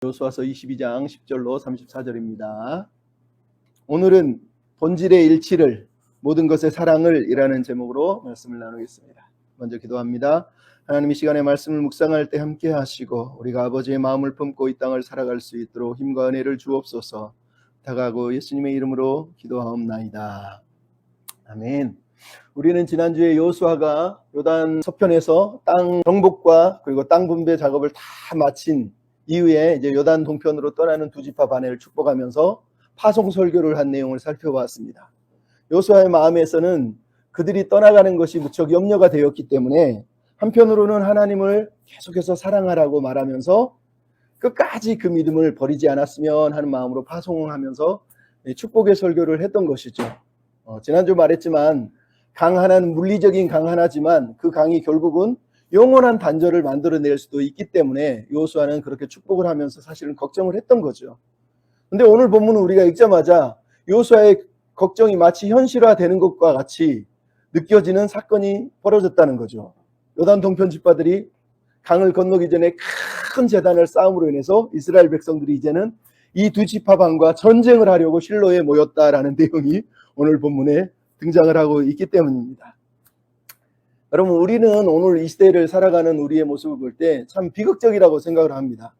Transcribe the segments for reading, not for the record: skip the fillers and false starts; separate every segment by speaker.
Speaker 1: 여호수아서 22장 10절로 34절입니다. 오늘은 본질의 일치를, 모든 것의 사랑을 이라는 제목으로 말씀을 나누겠습니다. 먼저 기도합니다. 하나님, 이 시간에 말씀을 묵상할 때 함께 하시고 우리가 아버지의 마음을 품고 이 땅을 살아갈 수 있도록 힘과 은혜를 주옵소서. 부탁하고 예수님의 이름으로 기도하옵나이다. 아멘. 우리는 지난주에 여호수아가 요단 서편에서 땅 정복과 그리고 땅 분배 작업을 다 마친 이후에 이제 요단 동편으로 떠나는 두 지파 반을 축복하면서 파송 설교를 한 내용을 살펴보았습니다. 여호수아의 마음에서는 그들이 떠나가는 것이 무척 염려가 되었기 때문에 한편으로는 하나님을 계속해서 사랑하라고 말하면서 끝까지 그 믿음을 버리지 않았으면 하는 마음으로 파송을 하면서 축복의 설교를 했던 것이죠. 지난주 말했지만 강 하나는 물리적인 강 하나지만 그 강이 결국은 영원한 단절을 만들어낼 수도 있기 때문에 여호수아는 그렇게 축복을 하면서 사실은 걱정을 했던 거죠. 근데 오늘 본문은 우리가 읽자마자 여호수아의 걱정이 마치 현실화되는 것과 같이 느껴지는 사건이 벌어졌다는 거죠. 요단 동편 지파들이 강을 건너기 전에 큰 제단을 쌓음으로 인해서 이스라엘 백성들이 이제는 이 두 지파반과 전쟁을 하려고 실로에 모였다라는 내용이 오늘 본문에 등장을 하고 있기 때문입니다. 여러분, 우리는 오늘 이 시대를 살아가는 우리의 모습을 볼 때 참 비극적이라고 생각을 합니다.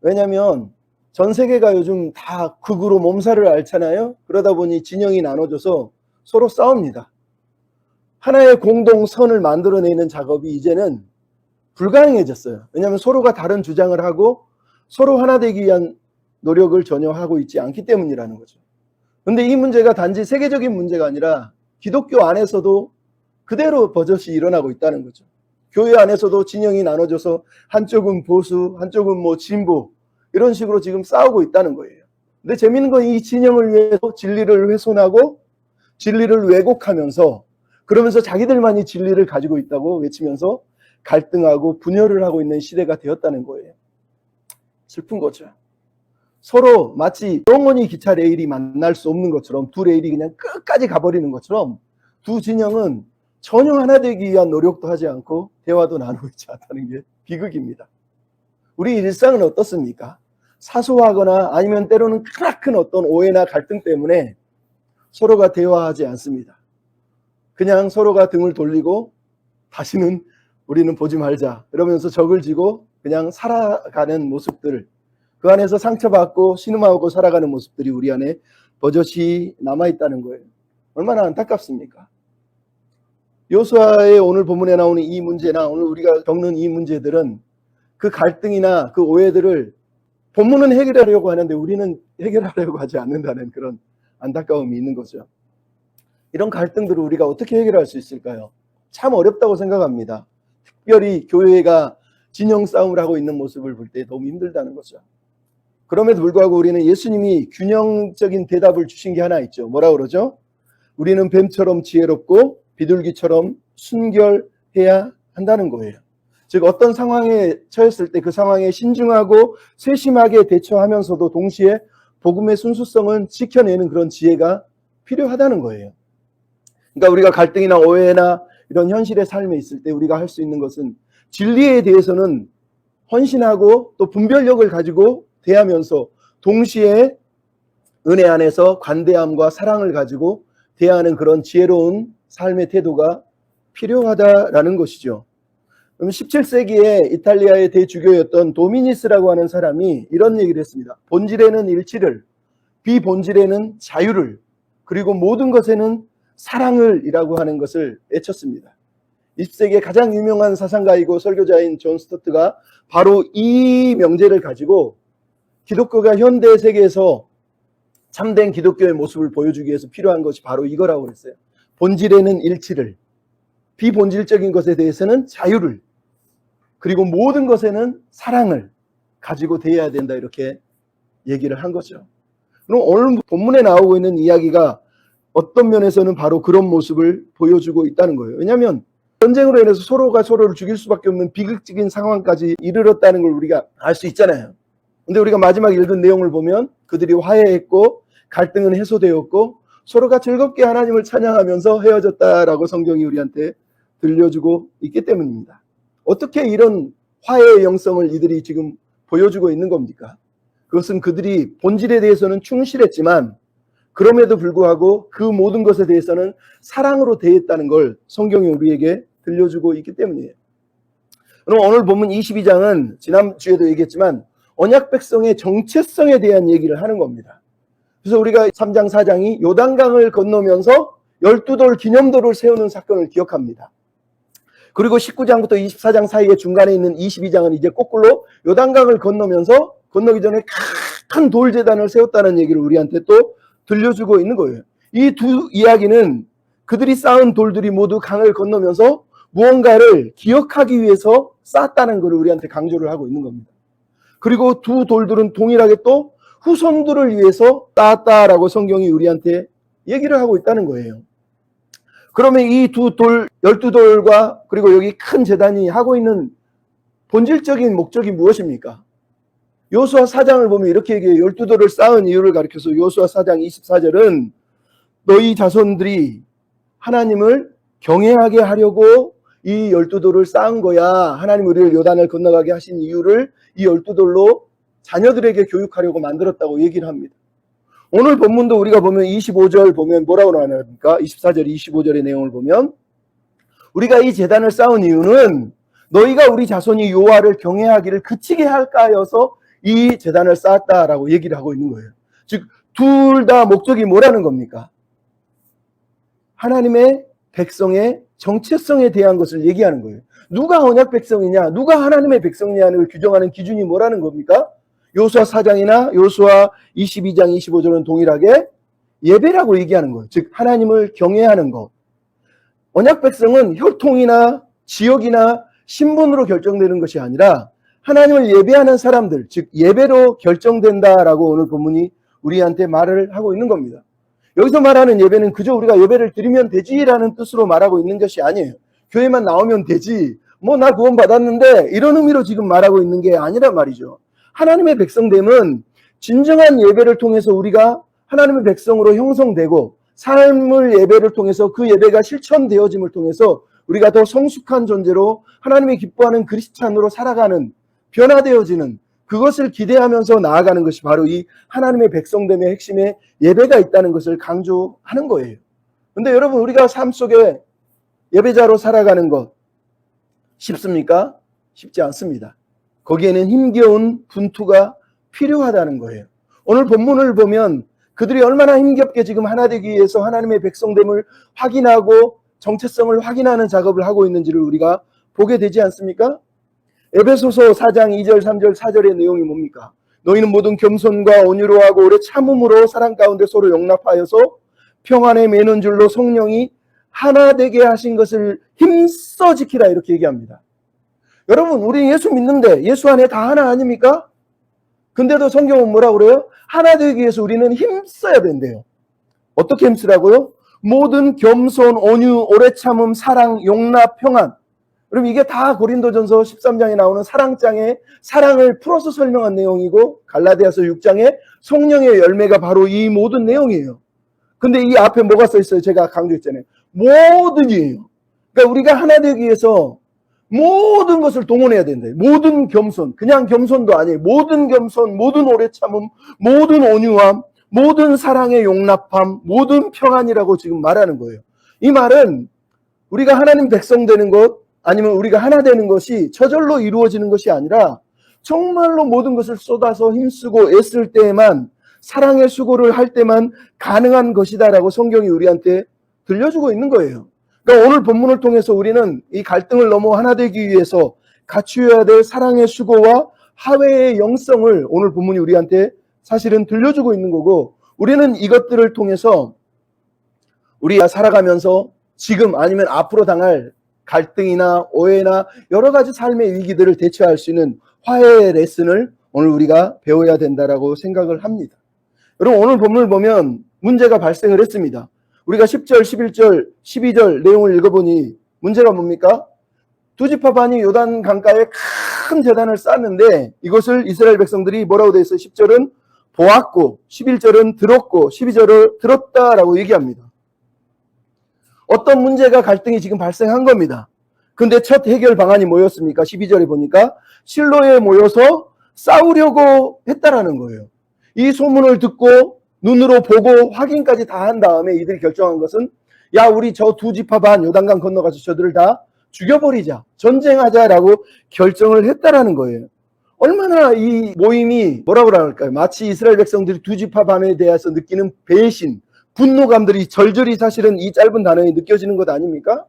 Speaker 1: 왜냐하면 전 세계가 요즘 다 극으로 몸살을 앓잖아요. 그러다 보니 진영이 나눠져서 서로 싸웁니다. 하나의 공동선을 만들어내는 작업이 이제는 불가능해졌어요. 왜냐하면 서로가 다른 주장을 하고 서로 하나 되기 위한 노력을 전혀 하고 있지 않기 때문이라는 거죠. 그런데 이 문제가 단지 세계적인 문제가 아니라 기독교 안에서도 그대로 버젓이 일어나고 있다는 거죠. 교회 안에서도 진영이 나눠져서 한쪽은 보수, 한쪽은 진보, 이런 식으로 지금 싸우고 있다는 거예요. 근데 재밌는 건 이 진영을 위해서 진리를 훼손하고 진리를 왜곡하면서 그러면서 자기들만이 진리를 가지고 있다고 외치면서 갈등하고 분열을 하고 있는 시대가 되었다는 거예요. 슬픈 거죠. 서로 마치 영원히 기차 레일이 만날 수 없는 것처럼 두 레일이 그냥 끝까지 가버리는 것처럼 두 진영은 전혀 하나 되기 위한 노력도 하지 않고 대화도 나누고 있지 않다는 게 비극입니다. 우리 일상은 어떻습니까? 사소하거나 아니면 때로는 크나큰 어떤 오해나 갈등 때문에 서로가 대화하지 않습니다. 그냥 서로가 등을 돌리고 다시는 우리는 보지 말자 이러면서 적을 지고 그냥 살아가는 모습들, 그 안에서 상처받고 신음하고 살아가는 모습들이 우리 안에 버젓이 남아있다는 거예요. 얼마나 안타깝습니까? 여호수아의 오늘 본문에 나오는 이 문제나 오늘 우리가 겪는 이 문제들은 그 갈등이나 그 오해들을 본문은 해결하려고 하는데 우리는 해결하려고 하지 않는다는 그런 안타까움이 있는 거죠. 이런 갈등들을 우리가 어떻게 해결할 수 있을까요? 참 어렵다고 생각합니다. 특별히 교회가 진영 싸움을 하고 있는 모습을 볼 때 너무 힘들다는 거죠. 그럼에도 불구하고 우리는 예수님이 균형적인 대답을 주신 게 하나 있죠. 뭐라 그러죠? 우리는 뱀처럼 지혜롭고 비둘기처럼 순결해야 한다는 거예요. 즉 어떤 상황에 처했을 때 그 상황에 신중하고 세심하게 대처하면서도 동시에 복음의 순수성은 지켜내는 그런 지혜가 필요하다는 거예요. 그러니까 우리가 갈등이나 오해나 이런 현실의 삶에 있을 때 우리가 할 수 있는 것은 진리에 대해서는 헌신하고 또 분별력을 가지고 대하면서 동시에 은혜 안에서 관대함과 사랑을 가지고 대하는 그런 지혜로운 삶의 태도가 필요하다라는 것이죠. 그럼 17세기에 이탈리아의 대주교였던 도미니스라고 하는 사람이 이런 얘기를 했습니다. 본질에는 일치를, 비본질에는 자유를, 그리고 모든 것에는 사랑을 이라고 하는 것을 외쳤습니다. 20세기의 가장 유명한 사상가이고 설교자인 존 스토트가 바로 이 명제를 가지고 기독교가 현대 세계에서 참된 기독교의 모습을 보여주기 위해서 필요한 것이 바로 이거라고 그랬어요. 본질에는 일치를, 비본질적인 것에 대해서는 자유를, 그리고 모든 것에는 사랑을 가지고 대해야 된다, 이렇게 얘기를 한 거죠. 그럼 오늘 본문에 나오고 있는 이야기가 어떤 면에서는 바로 그런 모습을 보여주고 있다는 거예요. 왜냐하면 전쟁으로 인해서 서로가 서로를 죽일 수밖에 없는 비극적인 상황까지 이르렀다는 걸 우리가 알 수 있잖아요. 근데 우리가 마지막 읽은 내용을 보면 그들이 화해했고 갈등은 해소되었고 서로가 즐겁게 하나님을 찬양하면서 헤어졌다라고 성경이 우리한테 들려주고 있기 때문입니다. 어떻게 이런 화해의 영성을 이들이 지금 보여주고 있는 겁니까? 그것은 그들이 본질에 대해서는 충실했지만 그럼에도 불구하고 그 모든 것에 대해서는 사랑으로 대했다는 걸 성경이 우리에게 들려주고 있기 때문이에요. 그럼 오늘 본문 22장은 지난주에도 얘기했지만 언약 백성의 정체성에 대한 얘기를 하는 겁니다. 그래서 우리가 3장 4장이 요단강을 건너면서 12돌 기념돌을 세우는 사건을 기억합니다. 그리고 19장부터 24장 사이에 중간에 있는 22장은 이제 거꾸로 요단강을 건너면서 건너기 전에 큰 돌제단을 세웠다는 얘기를 우리한테 또 들려주고 있는 거예요. 이 두 이야기는 그들이 쌓은 돌들이 모두 강을 건너면서 무언가를 기억하기 위해서 쌓았다는 것을 우리한테 강조를 하고 있는 겁니다. 그리고 두 돌들은 동일하게 또 후손들을 위해서 쌓았다라고 성경이 우리한테 얘기를 하고 있다는 거예요. 그러면 이 두 돌, 12돌과 그리고 여기 큰 제단이 하고 있는 본질적인 목적이 무엇입니까? 여호수아 4장을 보면 이렇게 얘기해요. 12돌을 쌓은 이유를 가리켜서 여호수아 4장 24절은 너희 자손들이 하나님을 경외하게 하려고 이 12돌을 쌓은 거야. 하나님 우리를 요단을 건너가게 하신 이유를 이 12돌로 자녀들에게 교육하려고 만들었다고 얘기를 합니다. 오늘 본문도 우리가 보면 25절 보면 뭐라고 나옵니까? 24절 25절의 내용을 보면 우리가 이 제단을 쌓은 이유는 너희가 우리 자손이 여호와를 경외하기를 그치게 할까 하여서 이 제단을 쌓았다라고 얘기를 하고 있는 거예요. 즉 둘 다 목적이 뭐라는 겁니까? 하나님의 백성의 정체성에 대한 것을 얘기하는 거예요. 누가 언약 백성이냐, 누가 하나님의 백성이냐를 규정하는 기준이 뭐라는 겁니까? 여호수아 4장이나 여호수아 22장 25절은 동일하게 예배라고 얘기하는 거예요. 즉 하나님을 경외하는 것. 언약 백성은 혈통이나 지역이나 신분으로 결정되는 것이 아니라 하나님을 예배하는 사람들, 즉 예배로 결정된다라고 오늘 본문이 우리한테 말을 하고 있는 겁니다. 여기서 말하는 예배는 그저 우리가 예배를 드리면 되지라는 뜻으로 말하고 있는 것이 아니에요. 교회만 나오면 되지, 뭐 나 구원 받았는데 이런 의미로 지금 말하고 있는 게 아니란 말이죠. 하나님의 백성됨은 진정한 예배를 통해서 우리가 하나님의 백성으로 형성되고 삶을 예배를 통해서 그 예배가 실천되어짐을 통해서 우리가 더 성숙한 존재로 하나님이 기뻐하는 그리스찬으로 살아가는, 변화되어지는, 그것을 기대하면서 나아가는 것이 바로 이 하나님의 백성됨의 핵심에 예배가 있다는 것을 강조하는 거예요. 그런데 여러분 우리가 삶 속에 예배자로 살아가는 것 쉽습니까? 쉽지 않습니다. 거기에는 힘겨운 분투가 필요하다는 거예요. 오늘 본문을 보면 그들이 얼마나 힘겹게 지금 하나 되기 위해서 하나님의 백성됨을 확인하고 정체성을 확인하는 작업을 하고 있는지를 우리가 보게 되지 않습니까? 에베소서 4장 2절 3절 4절의 내용이 뭡니까? 너희는 모든 겸손과 온유로 하고 오래 참음으로 사랑 가운데 서로 용납하여서 평안에 매는 줄로 성령이 하나 되게 하신 것을 힘써 지키라 이렇게 얘기합니다. 여러분 우리 예수 믿는데 예수 안에 다 하나 아닙니까? 근데도 성경은 뭐라고 그래요? 하나 되기 위해서 우리는 힘써야 된대요. 어떻게 힘쓰라고요? 모든 겸손, 온유, 오래 참음, 사랑, 용납, 평안. 그럼 이게 다 고린도전서 13장에 나오는 사랑장에 사랑을 풀어서 설명한 내용이고 갈라디아서 6장에 성령의 열매가 바로 이 모든 내용이에요. 근데 이 앞에 뭐가 써 있어요? 제가 강조했잖아요. 모든이에요. 그러니까 우리가 하나 되기 위해서 모든 것을 동원해야 된다. 모든 겸손, 그냥 겸손도 아니에요. 모든 겸손, 모든 오래 참음, 모든 온유함, 모든 사랑의 용납함, 모든 평안이라고 지금 말하는 거예요. 이 말은 우리가 하나님 백성 되는 것, 아니면 우리가 하나 되는 것이 저절로 이루어지는 것이 아니라 정말로 모든 것을 쏟아서 힘쓰고 애쓸 때에만, 사랑의 수고를 할 때만 가능한 것이다라고 성경이 우리한테 들려주고 있는 거예요. 그러니까 오늘 본문을 통해서 우리는 이 갈등을 넘어 하나 되기 위해서 갖추어야 될 사랑의 수고와 화해의 영성을 오늘 본문이 우리한테 사실은 들려주고 있는 거고, 우리는 이것들을 통해서 우리가 살아가면서 지금 아니면 앞으로 당할 갈등이나 오해나 여러 가지 삶의 위기들을 대처할 수 있는 화해의 레슨을 오늘 우리가 배워야 된다라고 생각을 합니다. 여러분 오늘 본문을 보면 문제가 발생을 했습니다. 우리가 10절, 11절, 12절 내용을 읽어보니 문제가 뭡니까? 두 지파 반이 요단 강가에 큰 제단을 쌓았는데 이것을 이스라엘 백성들이 뭐라고 되어 있어요? 10절은 보았고 11절은 들었고 12절을 들었다라고 얘기합니다. 어떤 문제가 갈등이 지금 발생한 겁니다. 근데 첫 해결 방안이 뭐였습니까? 12절에 보니까 실로에 모여서 싸우려고 했다라는 거예요. 이 소문을 듣고 눈으로 보고 확인까지 다 한 다음에 이들이 결정한 것은 야, 우리 저 두 지파 반 요단강 건너가서 저들을 다 죽여버리자, 전쟁하자라고 결정을 했다라는 거예요. 얼마나 이 모임이 뭐라고 할까요? 마치 이스라엘 백성들이 두 지파 반에 대해서 느끼는 배신, 분노감들이 절절히 사실은 이 짧은 단어에 느껴지는 것 아닙니까?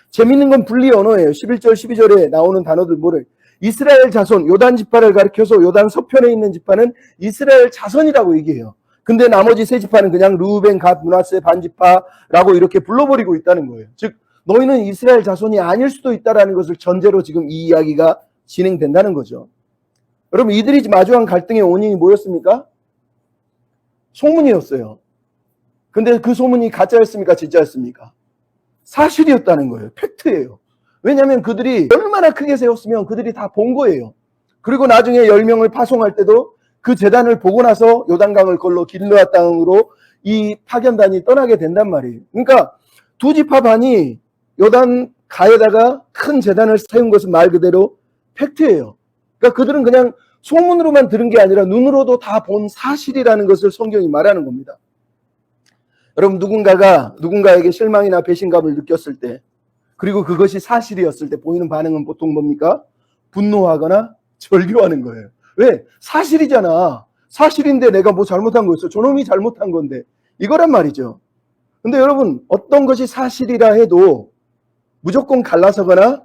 Speaker 1: 재밌는 건 분리 언어예요. 11절, 12절에 나오는 단어들 뭐를 이스라엘 자손, 요단 지파를 가리켜서 요단 서편에 있는 지파는 이스라엘 자손이라고 얘기해요. 근데 나머지 세 지파는 그냥 르우벤, 갓, 므낫세, 반 지파라고 이렇게 불러버리고 있다는 거예요. 즉 너희는 이스라엘 자손이 아닐 수도 있다라는 것을 전제로 지금 이 이야기가 진행된다는 거죠. 여러분, 이들이 마주한 갈등의 원인이 뭐였습니까? 소문이었어요. 근데 그 소문이 가짜였습니까? 진짜였습니까? 사실이었다는 거예요. 팩트예요. 왜냐하면 그들이 얼마나 크게 세웠으면 그들이 다 본 거예요. 그리고 나중에 10명을 파송할 때도 그 제단을 보고 나서 요단강을 건너 길르앗 땅으로 이 파견단이 떠나게 된단 말이에요. 그러니까 두 지파 반이 요단 가에다가 큰 제단을 세운 것은 말 그대로 팩트예요. 그러니까 그들은 그냥 소문으로만 들은 게 아니라 눈으로도 다 본 사실이라는 것을 성경이 말하는 겁니다. 여러분, 누군가가 누군가에게 실망이나 배신감을 느꼈을 때, 그리고 그것이 사실이었을 때 보이는 반응은 보통 뭡니까? 분노하거나 절규하는 거예요. 왜? 사실이잖아. 사실인데 내가 뭐 잘못한 거 있어? 저놈이 잘못한 건데. 이거란 말이죠. 근데 여러분, 어떤 것이 사실이라 해도 무조건 갈라서거나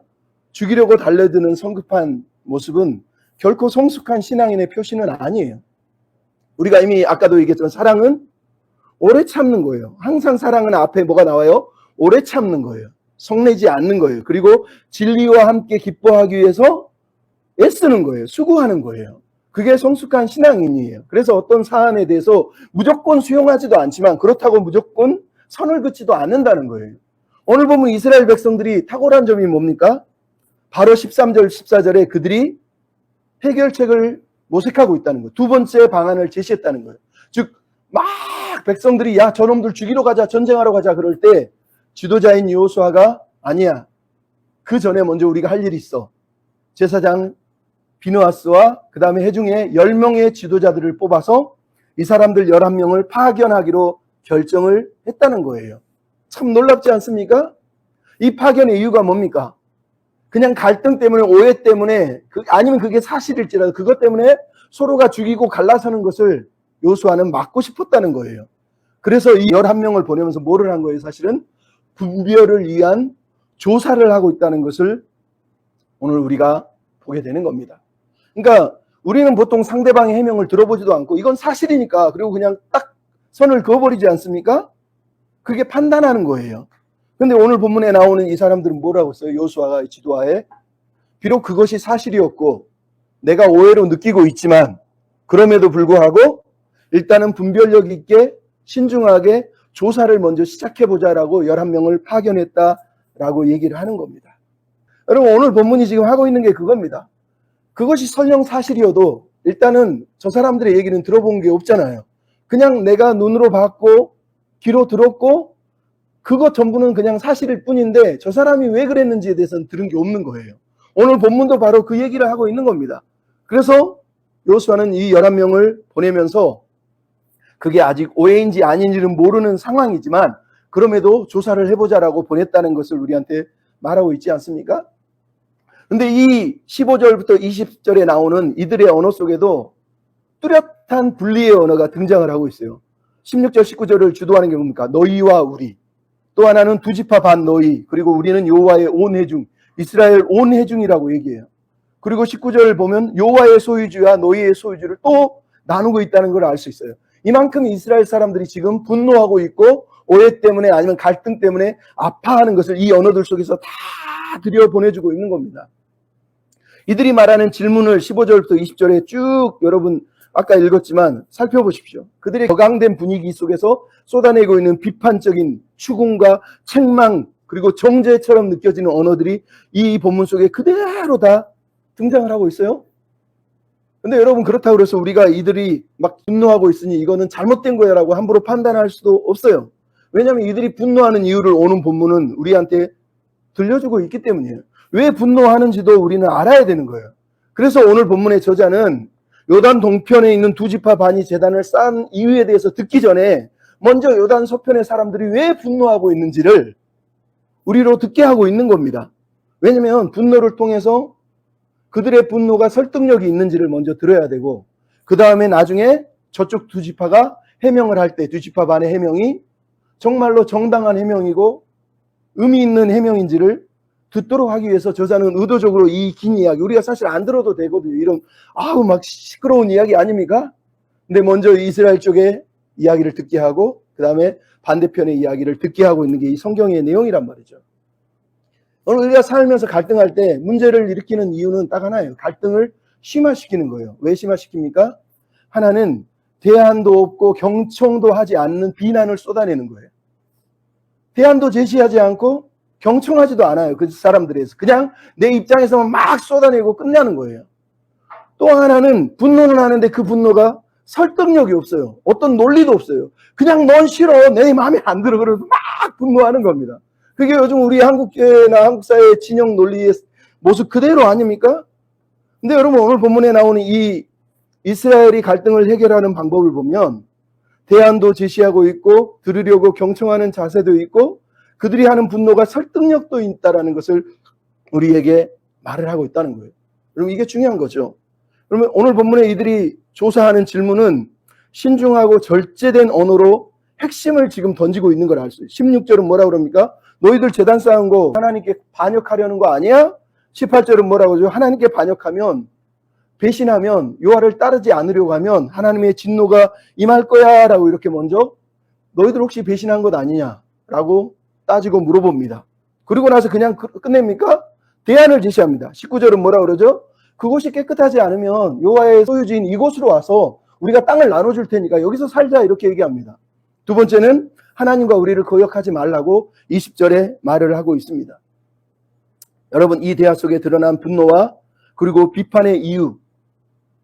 Speaker 1: 죽이려고 달려드는 성급한 모습은 결코 성숙한 신앙인의 표시는 아니에요. 우리가 이미 아까도 얘기했지만 사랑은 오래 참는 거예요. 항상 사랑은 앞에 뭐가 나와요? 오래 참는 거예요. 성내지 않는 거예요. 그리고 진리와 함께 기뻐하기 위해서 애쓰는 거예요. 수고하는 거예요. 그게 성숙한 신앙인이에요. 그래서 어떤 사안에 대해서 무조건 수용하지도 않지만 그렇다고 무조건 선을 긋지도 않는다는 거예요. 오늘 보면 이스라엘 백성들이 탁월한 점이 뭡니까? 바로 13절, 14절에 그들이 해결책을 모색하고 있다는 거예요. 두 번째 방안을 제시했다는 거예요. 즉, 막 백성들이 야, 저놈들 죽이러 가자, 전쟁하러 가자 그럴 때 지도자인 여호수아가 아니야. 그 전에 먼저 우리가 할 일이 있어. 제사장 비느하스와 그 다음에 회중의 10명의 지도자들을 뽑아서 이 사람들 11명을 파견하기로 결정을 했다는 거예요. 참 놀랍지 않습니까? 이 파견의 이유가 뭡니까? 그냥 갈등 때문에, 오해 때문에, 아니면 그게 사실일지라도 그것 때문에 서로가 죽이고 갈라서는 것을 여호수아는 막고 싶었다는 거예요. 그래서 이 11명을 보내면서 뭐를 한 거예요? 사실은 분별을 위한 조사를 하고 있다는 것을 오늘 우리가 보게 되는 겁니다. 그러니까 우리는 보통 상대방의 해명을 들어보지도 않고 이건 사실이니까 그리고 그냥 딱 선을 그어버리지 않습니까? 그게 판단하는 거예요. 근데 오늘 본문에 나오는 이 사람들은 뭐라고 했어요? 여호수아가 지도하에 비록 그것이 사실이었고 내가 오해로 느끼고 있지만 그럼에도 불구하고 일단은 분별력 있게 신중하게 조사를 먼저 시작해보자라고 11명을 파견했다라고 얘기를 하는 겁니다. 여러분, 오늘 본문이 지금 하고 있는 게 그겁니다. 그것이 설령 사실이어도 일단은 저 사람들의 얘기는 들어본 게 없잖아요. 그냥 내가 눈으로 봤고 귀로 들었고 그것 전부는 그냥 사실일 뿐인데 저 사람이 왜 그랬는지에 대해서는 들은 게 없는 거예요. 오늘 본문도 바로 그 얘기를 하고 있는 겁니다. 그래서 여호수아는 이 11명을 보내면서 그게 아직 오해인지 아닌지는 모르는 상황이지만 그럼에도 조사를 해보자라고 보냈다는 것을 우리한테 말하고 있지 않습니까? 근데 이 15절부터 20절에 나오는 이들의 언어 속에도 뚜렷한 분리의 언어가 등장을 하고 있어요. 16절, 19절을 주도하는 게 뭡니까? 너희와 우리. 또 하나는 두 지파 반 너희. 그리고 우리는 여호와의 온 회중, 이스라엘 온 회중이라고 얘기해요. 그리고 19절 보면 여호와의 소유주와 너희의 소유주를 또 나누고 있다는 걸 알 수 있어요. 이만큼 이스라엘 사람들이 지금 분노하고 있고 오해 때문에 아니면 갈등 때문에 아파하는 것을 이 언어들 속에서 다 들여보내주고 있는 겁니다. 이들이 말하는 질문을 15절부터 20절에 쭉 여러분 아까 읽었지만 살펴보십시오. 그들의 격앙된 분위기 속에서 쏟아내고 있는 비판적인 추궁과 책망 그리고 정죄처럼 느껴지는 언어들이 이 본문 속에 그대로 다 등장을 하고 있어요. 근데 여러분 그렇다고 해서 우리가 이들이 막 분노하고 있으니 이거는 잘못된 거야 라고 함부로 판단할 수도 없어요. 왜냐하면 이들이 분노하는 이유를 오는 본문은 우리한테 들려주고 있기 때문이에요. 왜 분노하는지도 우리는 알아야 되는 거예요. 그래서 오늘 본문의 저자는 요단 동편에 있는 두 지파 반이 제단을 쌓은 이유에 대해서 듣기 전에 먼저 요단 서편의 사람들이 왜 분노하고 있는지를 우리로 듣게 하고 있는 겁니다. 왜냐하면 분노를 통해서 그들의 분노가 설득력이 있는지를 먼저 들어야 되고, 그 다음에 나중에 저쪽 두 지파가 해명을 할 때 두 지파 반의 해명이 정말로 정당한 해명이고 의미 있는 해명인지를 듣도록 하기 위해서 저자는 의도적으로 이 긴 이야기, 우리가 사실 안 들어도 되거든요. 이런 막 시끄러운 이야기 아닙니까? 근데 먼저 이스라엘 쪽의 이야기를 듣게 하고 그 다음에 반대편의 이야기를 듣게 하고 있는 게 이 성경의 내용이란 말이죠. 오늘 우리가 살면서 갈등할 때 문제를 일으키는 이유는 딱 하나예요. 갈등을 심화시키는 거예요. 왜 심화시킵니까? 하나는 대안도 없고 경청도 하지 않는 비난을 쏟아내는 거예요. 대안도 제시하지 않고 경청하지도 않아요. 그 사람들에서 그냥 내 입장에서만 막 쏟아내고 끝나는 거예요. 또 하나는 분노는 하는데 그 분노가 설득력이 없어요. 어떤 논리도 없어요. 그냥 넌 싫어, 내 마음에 안 들어, 그래서 막 분노하는 겁니다. 그게 요즘 우리 한국교회나 한국사회의 진영 논리의 모습 그대로 아닙니까? 근데 여러분, 오늘 본문에 나오는 이 이스라엘이 갈등을 해결하는 방법을 보면 대안도 제시하고 있고 들으려고 경청하는 자세도 있고 그들이 하는 분노가 설득력도 있다는 것을 우리에게 말을 하고 있다는 거예요. 여러분, 이게 중요한 거죠. 그러면 오늘 본문에 이들이 조사하는 질문은 신중하고 절제된 언어로 핵심을 지금 던지고 있는 걸 알 수 있어요. 16절은 뭐라 그럽니까? 너희들 제단 쌓은 거 하나님께 반역하려는 거 아니야? 18절은 뭐라고 하죠? 하나님께 반역하면, 배신하면, 여호와를 따르지 않으려고 하면 하나님의 진노가 임할 거야 라고 이렇게 먼저 너희들 혹시 배신한 것 아니냐 라고 따지고 물어봅니다. 그리고 나서 그냥 끝냅니까? 대안을 제시합니다. 19절은 뭐라 그러죠? 그곳이 깨끗하지 않으면 여호와의 소유지인 이곳으로 와서 우리가 땅을 나눠줄 테니까 여기서 살자, 이렇게 얘기합니다. 두 번째는 하나님과 우리를 거역하지 말라고 20절에 말을 하고 있습니다. 여러분, 이 대화 속에 드러난 분노와 그리고 비판의 이유,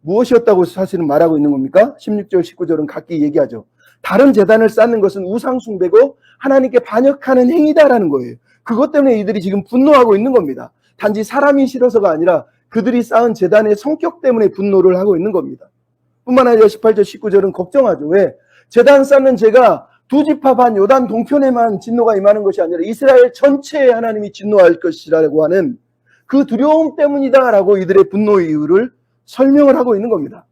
Speaker 1: 무엇이었다고 사실은 말하고 있는 겁니까? 16절, 19절은 각기 얘기하죠. 다른 제단을 쌓는 것은 우상숭배고 하나님께 반역하는 행위다라는 거예요. 그것 때문에 이들이 지금 분노하고 있는 겁니다. 단지 사람이 싫어서가 아니라 그들이 쌓은 제단의 성격 때문에 분노를 하고 있는 겁니다. 뿐만 아니라 18절, 19절은 걱정하죠. 왜? 제단 쌓는 죄가 두 지파 반 요단 동편에만 진노가 임하는 것이 아니라 이스라엘 전체에 하나님이 진노할 것이라고 하는 그 두려움 때문이다라고 이들의 분노의 이유를 설명을 하고 있는 겁니다.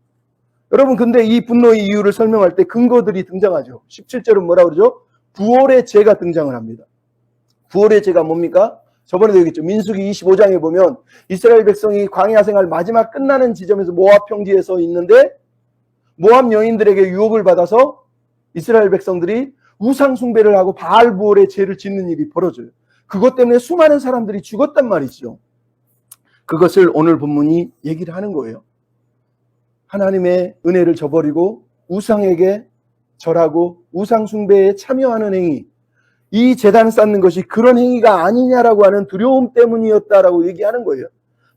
Speaker 1: 여러분, 근데 이 분노의 이유를 설명할 때 근거들이 등장하죠. 17절은 뭐라 그러죠? 부활의 죄가 등장을 합니다. 부활의 죄가 뭡니까? 저번에도 얘기했죠. 민수기 25장에 보면 이스라엘 백성이 광야 생활 마지막 끝나는 지점에서 모압 평지에 서 있는데 모압 여인들에게 유혹을 받아서 이스라엘 백성들이 우상 숭배를 하고 바알 부올의 죄를 짓는 일이 벌어져요. 그것 때문에 수많은 사람들이 죽었단 말이죠. 그것을 오늘 본문이 얘기를 하는 거예요. 하나님의 은혜를 저버리고 우상에게 절하고 우상 숭배에 참여하는 행위, 이 제단 쌓는 것이 그런 행위가 아니냐라고 하는 두려움 때문이었다라고 얘기하는 거예요.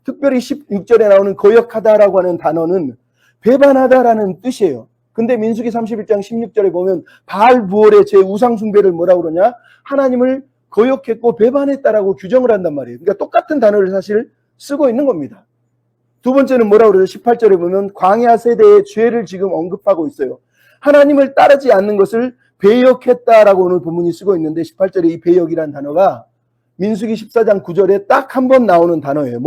Speaker 1: 특별히 16절에 나오는 거역하다라고 하는 단어는 배반하다라는 뜻이에요. 근데 민수기 31장 16절에 보면 바알 부올의 제 우상 숭배를 뭐라고 그러냐? 하나님을 거역했고 배반했다라고 규정을 한단 말이에요. 그러니까 똑같은 단어를 사실 쓰고 있는 겁니다. 두 번째는 뭐라고 그러죠? 18절에 보면 광야 세대의 죄를 지금 언급하고 있어요. 하나님을 따르지 않는 것을 배역했다라고 오늘 본문이 쓰고 있는데 18절에 이 배역이라는 단어가 민수기 14장 9절에 딱 한 번 나오는 단어예요.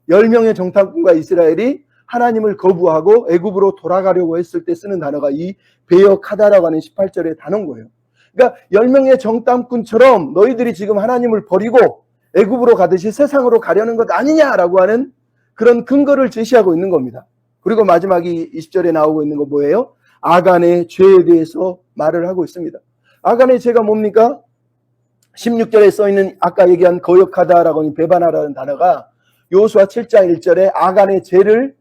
Speaker 1: 10명의 정탐꾼과 이스라엘이 하나님을 거부하고 애굽으로 돌아가려고 했을 때 쓰는 단어가 이 배역하다라고 하는 18절의 단어인 거예요. 그러니까 10명의 정탐꾼처럼 너희들이 지금 하나님을 버리고 애굽으로 가듯이 세상으로 가려는 것 아니냐라고 하는 그런 근거를 제시하고 있는 겁니다. 그리고 마지막이 20절에 나오고 있는 거 뭐예요? 아간의 죄에 대해서 말을 하고 있습니다. 아간의 죄가 뭡니까? 16절에 써있는 아까 얘기한 거역하다라고 하는 배반하라는 단어가 여호수아 7장 1절에 아간의 죄를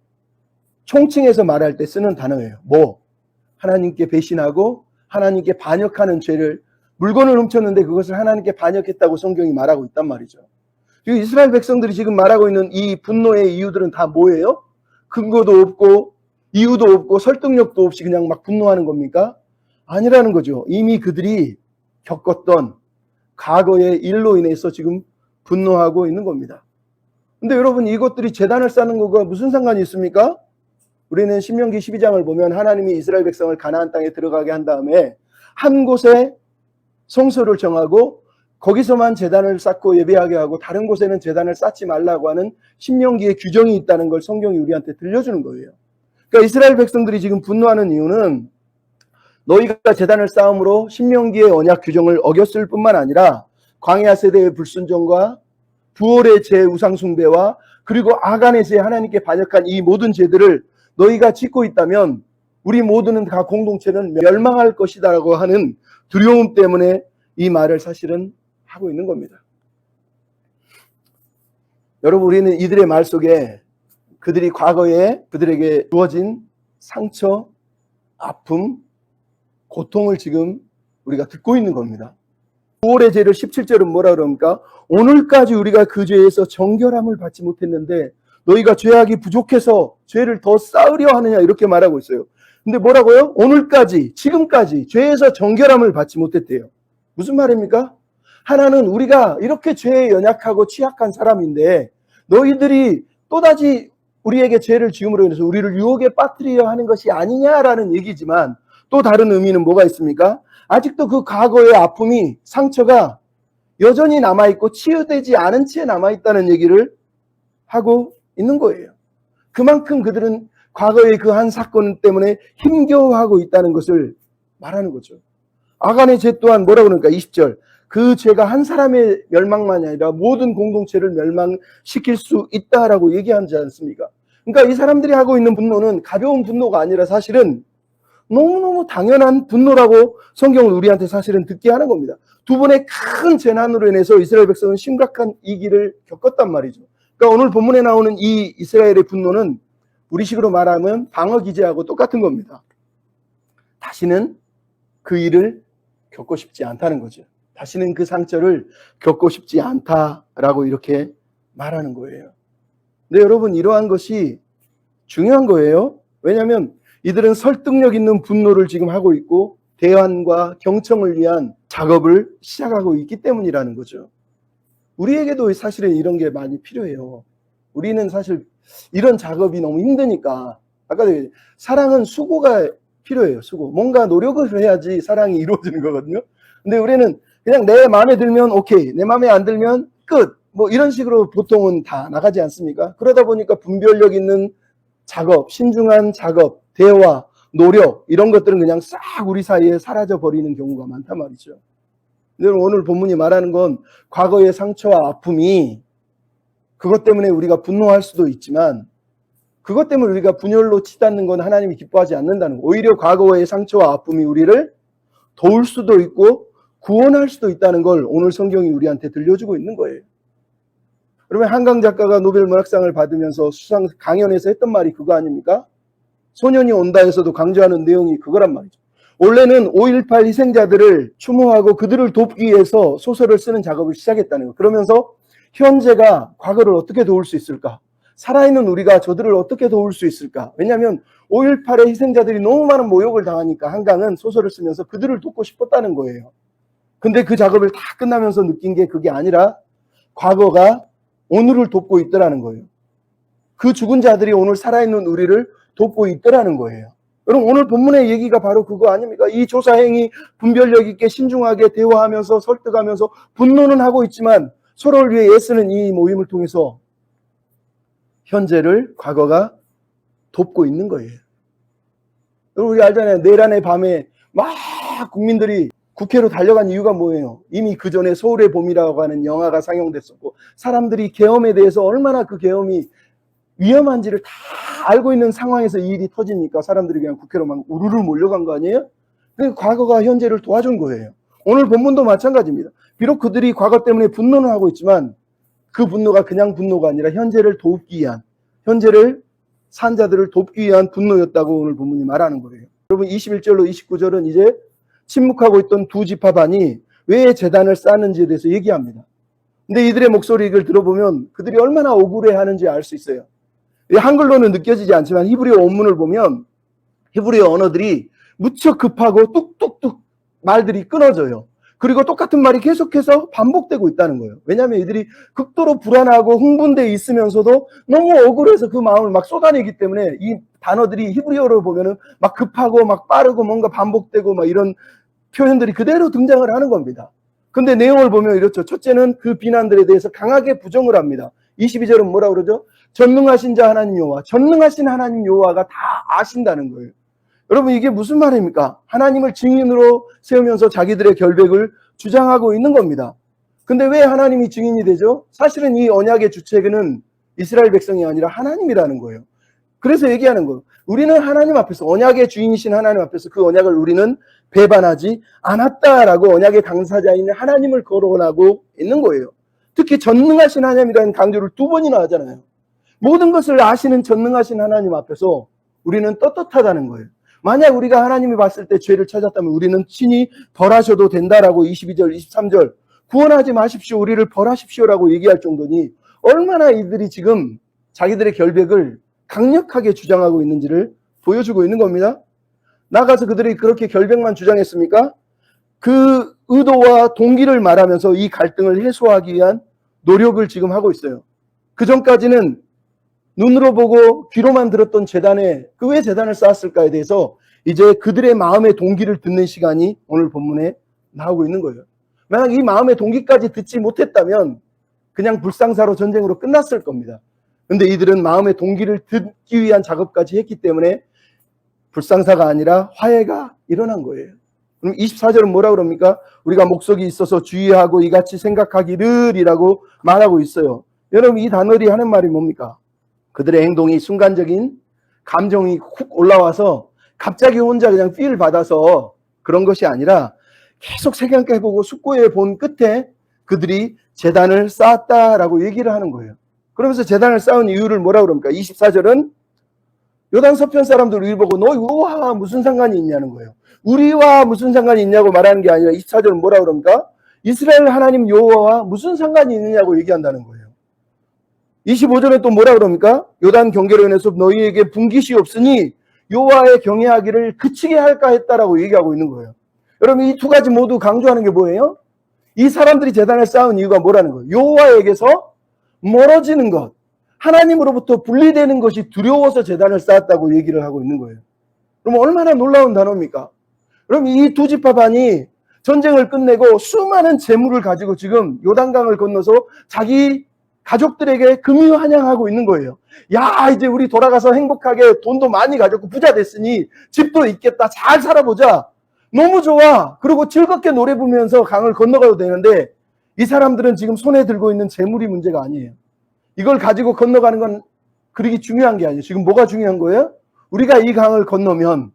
Speaker 1: 총칭해서 말할 때 쓰는 단어예요. 하나님께 배신하고 하나님께 반역하는 죄를, 물건을 훔쳤는데 그것을 하나님께 반역했다고 성경이 말하고 있단 말이죠. 그리고 이스라엘 백성들이 지금 말하고 있는 이 분노의 이유들은 다 뭐예요? 근거도 없고 이유도 없고 설득력도 없이 그냥 막 분노하는 겁니까? 아니라는 거죠. 이미 그들이 겪었던 과거의 일로 인해서 지금 분노하고 있는 겁니다. 근데 여러분, 이것들이 제단을 쌓는 것과 무슨 상관이 있습니까? 우리는 신명기 12장을 보면 하나님이 이스라엘 백성을 가나안 땅에 들어가게 한 다음에 한 곳에 성소를 정하고 거기서만 제단을 쌓고 예배하게 하고 다른 곳에는 제단을 쌓지 말라고 하는 신명기의 규정이 있다는 걸 성경이 우리한테 들려주는 거예요. 그러니까 이스라엘 백성들이 지금 분노하는 이유는 너희가 제단을 쌓음으로 신명기의 언약 규정을 어겼을 뿐만 아니라 광야 세대의 불순종과 부올의 제 우상 숭배와 그리고 아간의 제 하나님께 반역한 이 모든 죄들을 너희가 짓고 있다면 우리 모두는 다 공동체는 멸망할 것이다라고 하는 두려움 때문에 이 말을 사실은 하고 있는 겁니다. 여러분, 우리는 이들의 말 속에 그들이 과거에 그들에게 주어진 상처, 아픔, 고통을 지금 우리가 듣고 있는 겁니다. 부활의 죄를 17절은 뭐라 그럽니까? 오늘까지 우리가 그 죄에서 정결함을 받지 못했는데 너희가 죄악이 부족해서 죄를 더 쌓으려 하느냐 이렇게 말하고 있어요. 근데 뭐라고요? 오늘까지, 지금까지 죄에서 정결함을 받지 못했대요. 무슨 말입니까? 하나는 우리가 이렇게 죄에 연약하고 취약한 사람인데 너희들이 또다시 우리에게 죄를 지음으로 인해서 우리를 유혹에 빠뜨리려 하는 것이 아니냐라는 얘기지만 또 다른 의미는 뭐가 있습니까? 아직도 그 과거의 아픔이, 상처가 여전히 남아있고 치유되지 않은 채 남아있다는 얘기를 하고 있는 거예요. 그만큼 그들은 과거의 그 한 사건 때문에 힘겨워하고 있다는 것을 말하는 거죠. 아간의 죄 또한 뭐라고 그러니까 20절. 그 죄가 한 사람의 멸망만이 아니라 모든 공동체를 멸망시킬 수 있다라고 얘기하지 않습니까? 그러니까 이 사람들이 하고 있는 분노는 가벼운 분노가 아니라 사실은 너무너무 당연한 분노라고 성경은 우리한테 사실은 듣게 하는 겁니다. 두 번의 큰 재난으로 인해서 이스라엘 백성은 심각한 위기를 겪었단 말이죠. 그러니까 오늘 본문에 나오는 이 이스라엘의 분노는 우리식으로 말하면 방어 기제하고 똑같은 겁니다. 다시는 그 일을 겪고 싶지 않다는 거죠. 다시는 그 상처를 겪고 싶지 않다라고 이렇게 말하는 거예요. 근데 여러분, 이러한 것이 중요한 거예요. 왜냐하면 이들은 설득력 있는 분노를 지금 하고 있고 대안과 경청을 위한 작업을 시작하고 있기 때문이라는 거죠. 우리에게도 사실은 이런 게 많이 필요해요. 우리는 사실 이런 작업이 너무 힘드니까, 아까도 사랑은 수고가 필요해요. 수고. 뭔가 노력을 해야지 사랑이 이루어지는 거거든요. 근데 우리는 그냥 내 마음에 들면 오케이, 내 마음에 안 들면 끝, 뭐 이런 식으로 보통은 다 나가지 않습니까? 그러다 보니까 분별력 있는 작업, 신중한 작업, 대화, 노력 이런 것들은 그냥 싹 우리 사이에 사라져 버리는 경우가 많단 말이죠. 근데 오늘 본문이 말하는 건 과거의 상처와 아픔이 그것 때문에 우리가 분노할 수도 있지만 그것 때문에 우리가 분열로 치닫는 건 하나님이 기뻐하지 않는다는 거. 오히려 과거의 상처와 아픔이 우리를 도울 수도 있고 구원할 수도 있다는 걸 오늘 성경이 우리한테 들려주고 있는 거예요. 그러면 한강 작가가 노벨 문학상을 받으면서 수상 강연에서 했던 말이 그거 아닙니까? 소년이 온다에서도 강조하는 내용이 그거란 말이죠. 원래는 5.18 희생자들을 추모하고 그들을 돕기 위해서 소설을 쓰는 작업을 시작했다는 거예요. 그러면서 현재가 과거를 어떻게 도울 수 있을까? 살아있는 우리가 저들을 어떻게 도울 수 있을까? 왜냐하면 5.18의 희생자들이 너무 많은 모욕을 당하니까 한강은 소설을 쓰면서 그들을 돕고 싶었다는 거예요. 근데 그 작업을 다 끝나면서 느낀 게 그게 아니라 과거가 오늘을 돕고 있더라는 거예요. 그 죽은 자들이 오늘 살아있는 우리를 돕고 있더라는 거예요. 여러분, 오늘 본문의 얘기가 바로 그거 아닙니까? 이 조사행위 분별력 있게 신중하게 대화하면서 설득하면서 분노는 하고 있지만 서로를 위해 애쓰는 이 모임을 통해서 현재를 과거가 돕고 있는 거예요. 여러분, 우리 알잖아요. 내란의 밤에 막 국민들이 국회로 달려간 이유가 뭐예요? 이미 그 전에 서울의 봄이라고 하는 영화가 상영됐었고 사람들이 계엄에 대해서 얼마나 그 계엄이 위험한지를 다 알고 있는 상황에서 이 일이 터지니까 사람들이 그냥 국회로 막 우르르 몰려간 거 아니에요? 그 과거가 현재를 도와준 거예요. 오늘 본문도 마찬가지입니다. 비록 그들이 과거 때문에 분노는 하고 있지만 그 분노가 그냥 분노가 아니라 현재를 돕기 위한, 현재를 산 자들을 돕기 위한 분노였다고 오늘 본문이 말하는 거예요. 여러분, 21절로 29절은 이제 침묵하고 있던 두 지파반이 왜 제단을 쌓는지에 대해서 얘기합니다. 근데 이들의 목소리를 들어보면 그들이 얼마나 억울해하는지 알 수 있어요. 한글로는 느껴지지 않지만 히브리어 원문을 보면 히브리어 언어들이 무척 급하고 뚝뚝뚝 말들이 끊어져요. 그리고 똑같은 말이 계속해서 반복되고 있다는 거예요. 왜냐하면 이들이 극도로 불안하고 흥분되어 있으면서도 너무 억울해서 그 마음을 막 쏟아내기 때문에 이 단어들이 히브리어로 보면은 막 급하고 막 빠르고 뭔가 반복되고 막 이런 표현들이 그대로 등장을 하는 겁니다. 근데 내용을 보면 이렇죠. 첫째는 그 비난들에 대해서 강하게 부정을 합니다. 22절은 뭐라 그러죠? 전능하신 자 하나님 여호와, 전능하신 하나님 여호와가 다 아신다는 거예요. 여러분 이게 무슨 말입니까? 하나님을 증인으로 세우면서 자기들의 결백을 주장하고 있는 겁니다. 근데 왜 하나님이 증인이 되죠? 사실은 이 언약의 주체는 이스라엘 백성이 아니라 하나님이라는 거예요. 그래서 얘기하는 거예요. 우리는 하나님 앞에서, 언약의 주인이신 하나님 앞에서 그 언약을 우리는 배반하지 않았다라고 언약의 당사자인 하나님을 거론하고 있는 거예요. 특히 전능하신 하나님이라는 강조를 2번이나 하잖아요. 모든 것을 아시는 전능하신 하나님 앞에서 우리는 떳떳하다는 거예요. 만약 우리가 하나님이 봤을 때 죄를 찾았다면 우리는 친히 벌하셔도 된다라고 22절, 23절 구원하지 마십시오, 우리를 벌하십시오라고 얘기할 정도니 얼마나 이들이 지금 자기들의 결백을 강력하게 주장하고 있는지를 보여주고 있는 겁니다. 나가서 그들이 그렇게 결백만 주장했습니까? 그 의도와 동기를 말하면서 이 갈등을 해소하기 위한 노력을 지금 하고 있어요. 그 전까지는 눈으로 보고 귀로만 들었던 제단에 그 왜 제단을 쌓았을까에 대해서 이제 그들의 마음의 동기를 듣는 시간이 오늘 본문에 나오고 있는 거예요. 만약 이 마음의 동기까지 듣지 못했다면 그냥 불상사로 전쟁으로 끝났을 겁니다. 근데 이들은 마음의 동기를 듣기 위한 작업까지 했기 때문에 불상사가 아니라 화해가 일어난 거예요. 그럼 24절은 뭐라 그럽니까? 우리가 목적이 있어서 주의하고 이같이 생각하기를 이라고 말하고 있어요. 여러분 이 단어들이 하는 말이 뭡니까? 그들의 행동이 순간적인 감정이 훅 올라와서 갑자기 혼자 그냥 필 받아서 그런 것이 아니라 계속 생각해보고 숙고해 본 끝에 그들이 제단을 쌓았다라고 얘기를 하는 거예요. 그러면서 제단을 쌓은 이유를 뭐라 그럽니까? 24절은 요단 서편 사람들 우리 보고 너 우리와 무슨 상관이 있냐는 거예요. 우리와 무슨 상관이 있냐고 말하는 게 아니라 24절은 뭐라 그럽니까? 이스라엘 하나님 여호와와 무슨 상관이 있느냐고 얘기한다는 거예요. 25절에 또 뭐라 그럽니까? 요단 경계로 인해서 너희에게 분깃이 없으니 여호와의 경외하기를 그치게 할까 했다라고 얘기하고 있는 거예요. 여러분 이 2가지 모두 강조하는 게 뭐예요? 이 사람들이 제단을 쌓은 이유가 뭐라는 거예요? 여호와에게서 멀어지는 것, 하나님으로부터 분리되는 것이 두려워서 제단을 쌓았다고 얘기를 하고 있는 거예요. 그럼 얼마나 놀라운 단어입니까? 그럼 이 2지파반이 전쟁을 끝내고 수많은 재물을 가지고 지금 요단강을 건너서 자기 가족들에게 금유 환영하고 있는 거예요. 야, 이제 우리 돌아가서 행복하게 돈도 많이 가졌고 부자 됐으니 집도 있겠다. 잘 살아보자. 너무 좋아. 그리고 즐겁게 노래 부르면서 강을 건너가도 되는데 이 사람들은 지금 손에 들고 있는 재물이 문제가 아니에요. 이걸 가지고 건너가는 건 그렇게 중요한 게 아니에요. 지금 뭐가 중요한 거예요? 우리가 이 강을 건너면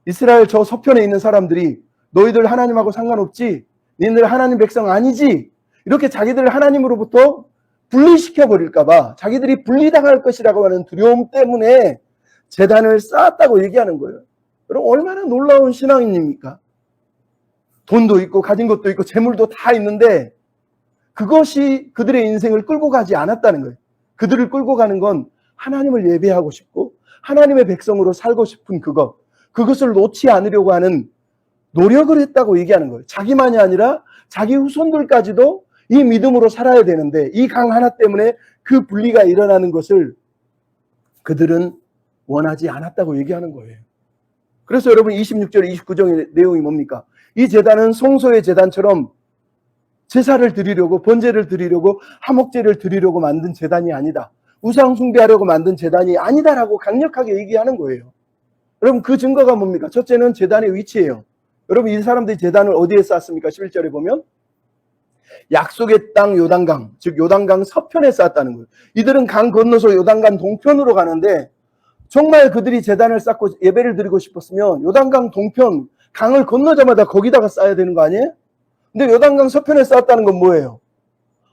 Speaker 1: 이스라엘 저 서편에 있는 사람들이 너희들 하나님하고 상관없지? 너희들 하나님 백성 아니지? 이렇게 자기들을 하나님으로부터 분리시켜 버릴까 봐 자기들이 분리당할 것이라고 하는 두려움 때문에 제단을 쌓았다고 얘기하는 거예요. 여러분 얼마나 놀라운 신앙입니까? 돈도 있고 가진 것도 있고 재물도 다 있는데 그것이 그들의 인생을 끌고 가지 않았다는 거예요. 그들을 끌고 가는 건 하나님을 예배하고 싶고 하나님의 백성으로 살고 싶은 그것을 놓지 않으려고 하는 노력을 했다고 얘기하는 거예요. 자기만이 아니라 자기 후손들까지도 이 믿음으로 살아야 되는데 이 강 하나 때문에 그 분리가 일어나는 것을 그들은 원하지 않았다고 얘기하는 거예요. 그래서 여러분 26절 29절의 내용이 뭡니까? 이 제단은 성소의 제단처럼 제사를 드리려고 번제를 드리려고 화목제를 드리려고 만든 제단이 아니다. 우상 숭배하려고 만든 제단이 아니다라고 강력하게 얘기하는 거예요. 여러분 그 증거가 뭡니까? 첫째는 제단의 위치예요. 여러분 이 사람들이 제단을 어디에 쌓았습니까? 11절에 보면 약속의 땅 요단강, 즉 요단강 서편에 쌓았다는 거예요. 이들은 강 건너서 요단강 동편으로 가는데 정말 그들이 제단을 쌓고 예배를 드리고 싶었으면 요단강 동편 강을 건너자마자 거기다가 쌓아야 되는 거 아니에요? 근데 요단강 서편에 쌓았다는 건 뭐예요?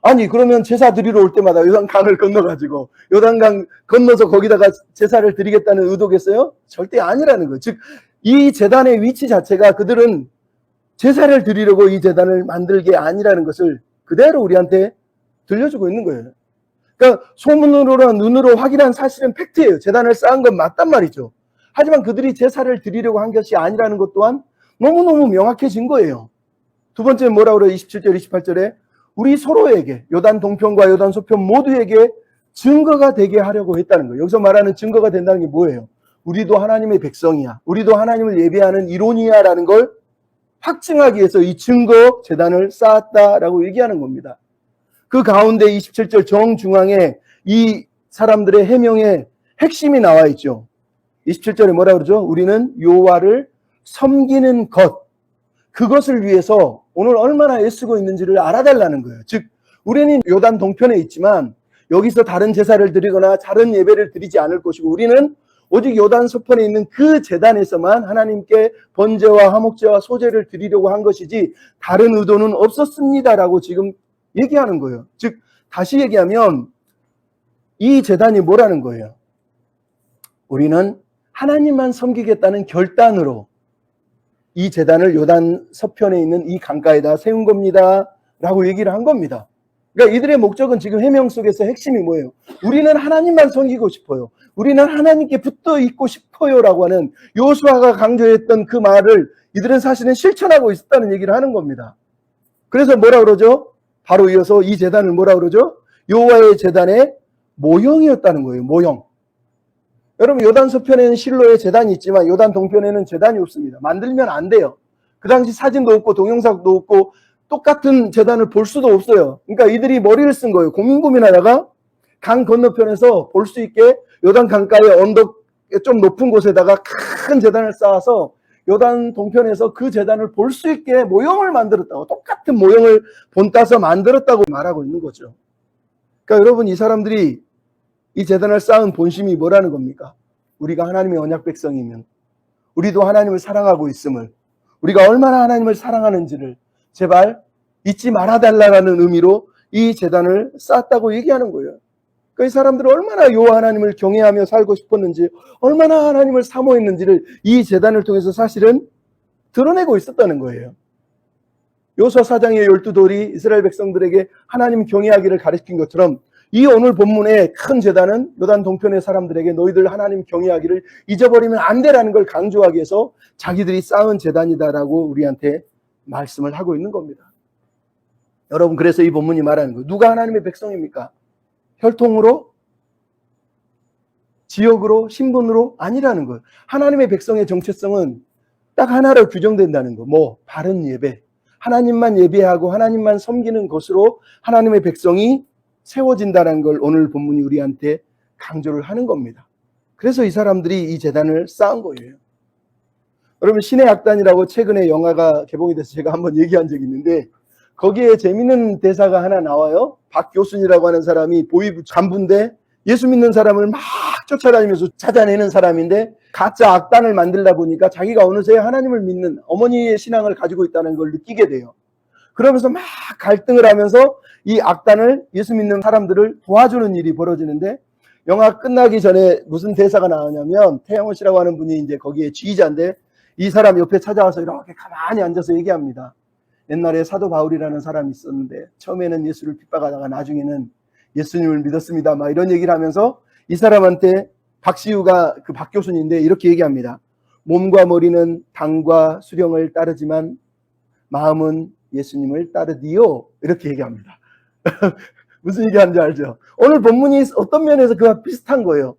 Speaker 1: 아니 그러면 제사 드리러 올 때마다 요단강을 건너가지고 요단강 건너서 거기다가 제사를 드리겠다는 의도겠어요? 절대 아니라는 거예요. 즉 이 제단의 위치 자체가 그들은 제사를 드리려고 이 제단을 만들 게 아니라는 것을 그대로 우리한테 들려주고 있는 거예요. 그러니까 소문으로나 눈으로 확인한 사실은 팩트예요. 제단을 쌓은 건 맞단 말이죠. 하지만 그들이 제사를 드리려고 한 것이 아니라는 것 또한 너무너무 명확해진 거예요. 두 번째는 뭐라고 그래요? 27절, 28절에 우리 서로에게 요단 동편과 요단 서편 모두에게 증거가 되게 하려고 했다는 거예요. 여기서 말하는 증거가 된다는 게 뭐예요? 우리도 하나님의 백성이야. 우리도 하나님을 예배하는 이론이야 라는 걸 확증하기 위해서 이 증거 제단을 쌓았다라고 얘기하는 겁니다. 그 가운데 27절 정중앙에 이 사람들의 해명의 핵심이 나와 있죠. 27절에 뭐라 그러죠? 우리는 여호와를 섬기는 것, 그것을 위해서 오늘 얼마나 애쓰고 있는지를 알아달라는 거예요. 즉 우리는 요단 동편에 있지만 여기서 다른 제사를 드리거나 다른 예배를 드리지 않을 것이고 우리는 오직 요단 서편에 있는 그 제단에서만 하나님께 번제와 화목제와 소제를 드리려고 한 것이지 다른 의도는 없었습니다라고 지금 얘기하는 거예요. 즉 다시 얘기하면 이 제단이 뭐라는 거예요? 우리는 하나님만 섬기겠다는 결단으로 이 제단을 요단 서편에 있는 이 강가에다 세운 겁니다 라고 얘기를 한 겁니다. 그러니까 이들의 목적은 지금 해명 속에서 핵심이 뭐예요? 우리는 하나님만 섬기고 싶어요. 우리는 하나님께 붙어 있고 싶어요 라고 하는 여호수아가 강조했던 그 말을 이들은 사실은 실천하고 있었다는 얘기를 하는 겁니다. 그래서 뭐라 그러죠? 바로 이어서 이 제단을 뭐라 그러죠? 여호와의 제단의 모형이었다는 거예요. 모형. 여러분 요단 서편에는 실로의 제단이 있지만 요단 동편에는 제단이 없습니다. 만들면 안 돼요. 그 당시 사진도 없고 동영상도 없고 똑같은 제단을 볼 수도 없어요. 그러니까 이들이 머리를 쓴 거예요. 고민하다가 강 건너편에서 볼 수 있게 요단 강가의 언덕 좀 높은 곳에다가 큰 제단을 쌓아서 요단 동편에서 그 제단을 볼 수 있게 모형을 만들었다고, 똑같은 모형을 본따서 만들었다고 말하고 있는 거죠. 그러니까 여러분 이 사람들이 이 제단을 쌓은 본심이 뭐라는 겁니까? 우리가 하나님의 언약 백성이면 우리도 하나님을 사랑하고 있음을, 우리가 얼마나 하나님을 사랑하는지를 제발 잊지 말아달라는 의미로 이 제단을 쌓았다고 얘기하는 거예요. 그러니까 이 사람들은 얼마나 여호와 하나님을 경외하며 살고 싶었는지, 얼마나 하나님을 사모했는지를 이 제단을 통해서 사실은 드러내고 있었다는 거예요. 여호수아 4장의 12돌이 이스라엘 백성들에게 하나님 경외하기를 가르친 것처럼 이 오늘 본문의 큰 제단은 요단 동편의 사람들에게 너희들 하나님 경외하기를 잊어버리면 안 되라는 걸 강조하기 위해서 자기들이 쌓은 제단이다라고 우리한테 말씀을 하고 있는 겁니다. 여러분 그래서 이 본문이 말하는 거예요. 누가 하나님의 백성입니까? 혈통으로? 지역으로? 신분으로? 아니라는 거예요. 하나님의 백성의 정체성은 딱 하나로 규정된다는 거. 뭐 바른 예배. 하나님만 예배하고 하나님만 섬기는 것으로 하나님의 백성이 세워진다는 걸 오늘 본문이 우리한테 강조를 하는 겁니다. 그래서 이 사람들이 이 제단을 쌓은 거예요. 여러분 신의 악단이라고 최근에 영화가 개봉이 돼서 제가 한번 얘기한 적이 있는데 거기에 재밌는 대사가 하나 나와요. 박교순이라고 하는 사람이 보위부 간부인데 예수 믿는 사람을 막 쫓아다니면서 찾아내는 사람인데 가짜 악단을 만들다 보니까 자기가 어느새 하나님을 믿는 어머니의 신앙을 가지고 있다는 걸 느끼게 돼요. 그러면서 막 갈등을 하면서 이 악단을, 예수 믿는 사람들을 도와주는 일이 벌어지는데 영화 끝나기 전에 무슨 대사가 나오냐면 태영호 씨라고 하는 분이 이제 거기에 지휘자인데 이 사람 옆에 찾아와서 이렇게 가만히 앉아서 얘기합니다. 옛날에 사도 바울이라는 사람이 있었는데 처음에는 예수를 핍박하다가 나중에는 예수님을 믿었습니다. 막 이런 얘기를 하면서 이 사람한테 박시우가 그 박교순인데 이렇게 얘기합니다. 몸과 머리는 당과 수령을 따르지만 마음은 예수님을 따르디요. 이렇게 얘기합니다. 무슨 얘기하는지 알죠? 오늘 본문이 어떤 면에서 그와 비슷한 거예요.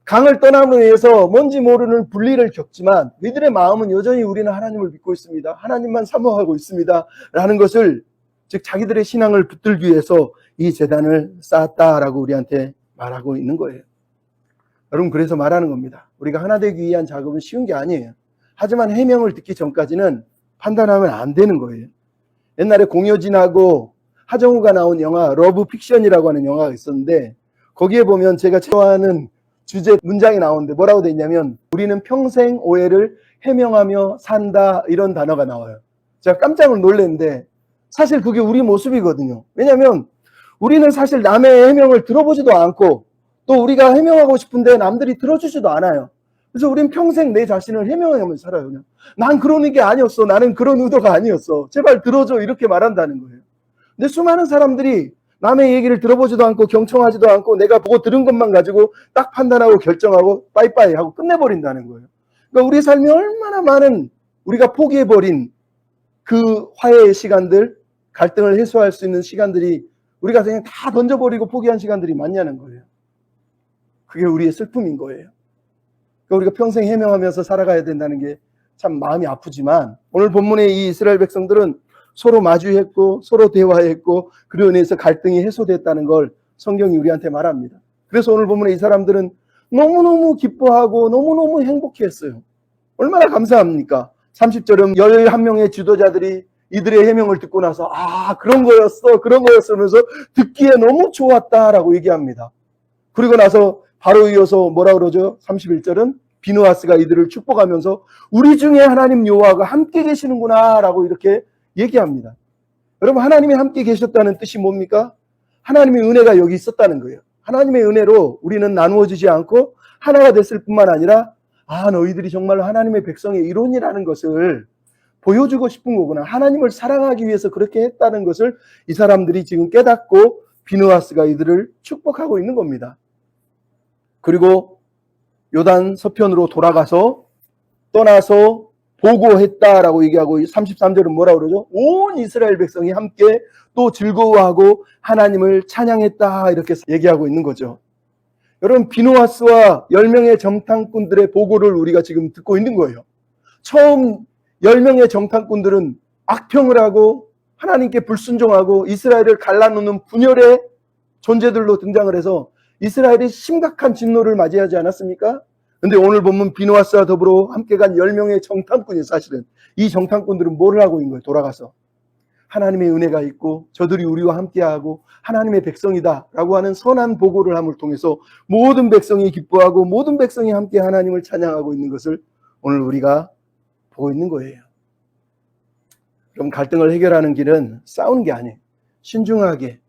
Speaker 1: 강을 떠남으로 인해서 뭔지 모르는 분리를 겪지만 그들의 마음은 여전히 우리는 하나님을 믿고 있습니다. 하나님만 사모하고 있습니다. 라는 것을, 즉 자기들의 신앙을 붙들기 위해서 이 제단을 쌓았다라고 우리한테 말하고 있는 거예요. 여러분 그래서 말하는 겁니다. 우리가 하나 되기 위한 작업은 쉬운 게 아니에요. 하지만 해명을 듣기 전까지는 판단하면 안 되는 거예요. 옛날에 공효진하고 하정우가 나온 영화 러브 픽션이라고 하는 영화가 있었는데 거기에 보면 제가 좋아하는 주제 문장이 나오는데 뭐라고 돼 있냐면 우리는 평생 오해를 해명하며 산다, 이런 단어가 나와요. 제가 깜짝 놀랐는데 사실 그게 우리 모습이거든요. 왜냐하면 우리는 사실 남의 해명을 들어보지도 않고 또 우리가 해명하고 싶은데 남들이 들어주지도 않아요. 그래서 우린 평생 내 자신을 해명하면서 살아요. 그냥 난 그런 게 아니었어. 나는 그런 의도가 아니었어. 제발 들어줘. 이렇게 말한다는 거예요. 근데 수많은 사람들이 남의 얘기를 들어보지도 않고 경청하지도 않고 내가 보고 들은 것만 가지고 딱 판단하고 결정하고 빠이빠이 하고 끝내버린다는 거예요. 그러니까 우리 삶에 얼마나 많은 우리가 포기해버린 그 화해의 시간들, 갈등을 해소할 수 있는 시간들이 우리가 그냥 다 던져버리고 포기한 시간들이 많냐는 거예요. 그게 우리의 슬픔인 거예요. 그러니까 우리가 평생 해명하면서 살아가야 된다는 게 참 마음이 아프지만, 오늘 본문의 이 이스라엘 백성들은 서로 마주했고 서로 대화했고 그로 인해서 갈등이 해소됐다는 걸 성경이 우리한테 말합니다. 그래서 오늘 본문에 이 사람들은 너무너무 기뻐하고 너무너무 행복했어요. 얼마나 감사합니까? 30절은 11명의 지도자들이 이들의 해명을 듣고 나서 그런 거였어 하면서 듣기에 너무 좋았다라고 얘기합니다. 그리고 나서 바로 이어서 뭐라 그러죠? 31절은 비느하스가 이들을 축복하면서 우리 중에 하나님 여호와가 함께 계시는구나 라고 이렇게 얘기합니다. 여러분, 하나님이 함께 계셨다는 뜻이 뭡니까? 하나님의 은혜가 여기 있었다는 거예요. 하나님의 은혜로 우리는 나누어지지 않고 하나가 됐을 뿐만 아니라 너희들이 정말로 하나님의 백성의 일원이라는 것을 보여주고 싶은 거구나. 하나님을 사랑하기 위해서 그렇게 했다는 것을 이 사람들이 지금 깨닫고 비느하스가 이들을 축복하고 있는 겁니다. 그리고 요단 서편으로 떠나서 보고했다라고 얘기하고 33절은 뭐라고 그러죠? 온 이스라엘 백성이 함께 또 즐거워하고 하나님을 찬양했다 이렇게 얘기하고 있는 거죠. 여러분, 비느하스와 10명의 정탐꾼들의 보고를 우리가 지금 듣고 있는 거예요. 처음 10명의 정탐꾼들은 악평을 하고 하나님께 불순종하고 이스라엘을 갈라놓는 분열의 존재들로 등장을 해서 이스라엘이 심각한 진노를 맞이하지 않았습니까? 근데 오늘 본문 비느하스와 더불어 함께 간 10명의 정탐꾼이 사실은 이 정탐꾼들은 뭐를 하고 있는 거예요? 돌아가서 하나님의 은혜가 있고 저들이 우리와 함께하고 하나님의 백성이다 라고 하는 선한 보고를 함을 통해서 모든 백성이 기뻐하고 모든 백성이 함께 하나님을 찬양하고 있는 것을 오늘 우리가 보고 있는 거예요. 그럼 갈등을 해결하는 길은 싸우는 게 아니에요. 신중하게,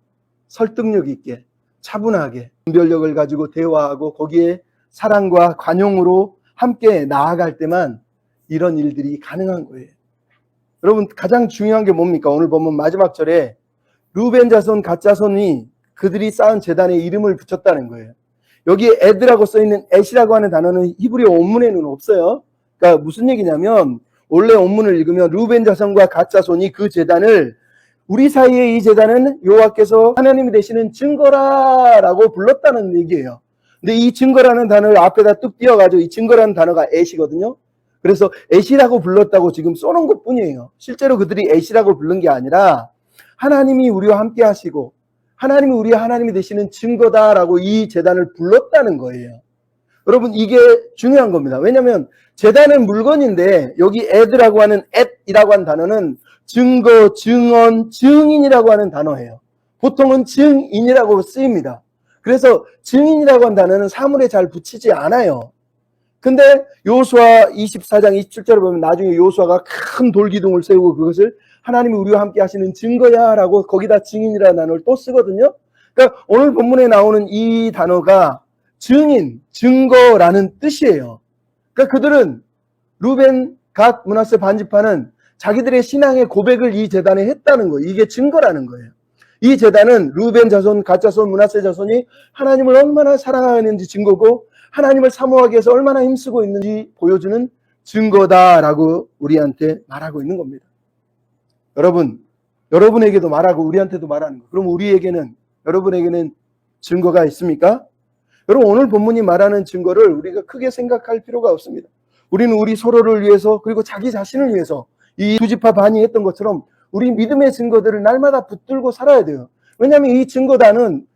Speaker 1: 설득력 있게, 차분하게 분별력을 가지고 대화하고 거기에 사랑과 관용으로 함께 나아갈 때만 이런 일들이 가능한 거예요. 여러분, 가장 중요한 게 뭡니까? 오늘 보면 마지막 절에 루벤 자손, 갓 자손이 그들이 쌓은 제단에 이름을 붙였다는 거예요. 여기에 에드라고 써있는 엣이라고 하는 단어는 히브리 원문에는 없어요. 그러니까 무슨 얘기냐면 원래 원문을 읽으면 루벤 자손과 갓 자손이 그 제단을 우리 사이에 이 제단은 여호와께서 하나님이 되시는 증거라라고 불렀다는 얘기예요. 근데 이 증거라는 단어를 앞에다 뚝 띄워가지고 이 증거라는 단어가 엣이거든요. 그래서 엣이라고 불렀다고 지금 써놓은 것 뿐이에요. 실제로 그들이 엣이라고 부른 게 아니라 하나님이 우리와 함께 하시고 하나님이 우리의 하나님이 되시는 증거다라고 이 제단을 불렀다는 거예요. 여러분, 이게 중요한 겁니다. 왜냐하면 제단은 물건인데 여기 에드라고 하는 엣이라고 하는 단어는 증거, 증언, 증인이라고 하는 단어예요. 보통은 증인이라고 쓰입니다. 그래서 증인이라고 하는 단어는 사물에 잘 붙이지 않아요. 근데 여호수아 24장 27절을 보면 나중에 여호수아가 큰 돌기둥을 세우고 그것을 하나님이 우리와 함께 하시는 증거야 라고 거기다 증인이라는 단어를 또 쓰거든요. 그러니까 오늘 본문에 나오는 이 단어가 증인, 증거라는 뜻이에요. 그러니까 그들은 루벤, 갓, 므낫세 반지파는 자기들의 신앙의 고백을 이 제단에 했다는 거예요. 이게 증거라는 거예요. 이 제단은 루벤 자손, 갓 자손, 므낫세 자손이 하나님을 얼마나 사랑하는지 증거고 하나님을 사모하기 위해서 얼마나 힘쓰고 있는지 보여주는 증거다라고 우리한테 말하고 있는 겁니다. 여러분, 여러분에게도 말하고 우리한테도 말하는 거. 그럼 여러분에게는 증거가 있습니까? 여러분, 오늘 본문이 말하는 증거를 우리가 크게 생각할 필요가 없습니다. 우리는 우리 서로를 위해서 그리고 자기 자신을 위해서 이 두 지파 반이 했던 것처럼 우리 믿음의 증거들을 날마다 붙들고 살아야 돼요. 왜냐하면 이 증거단은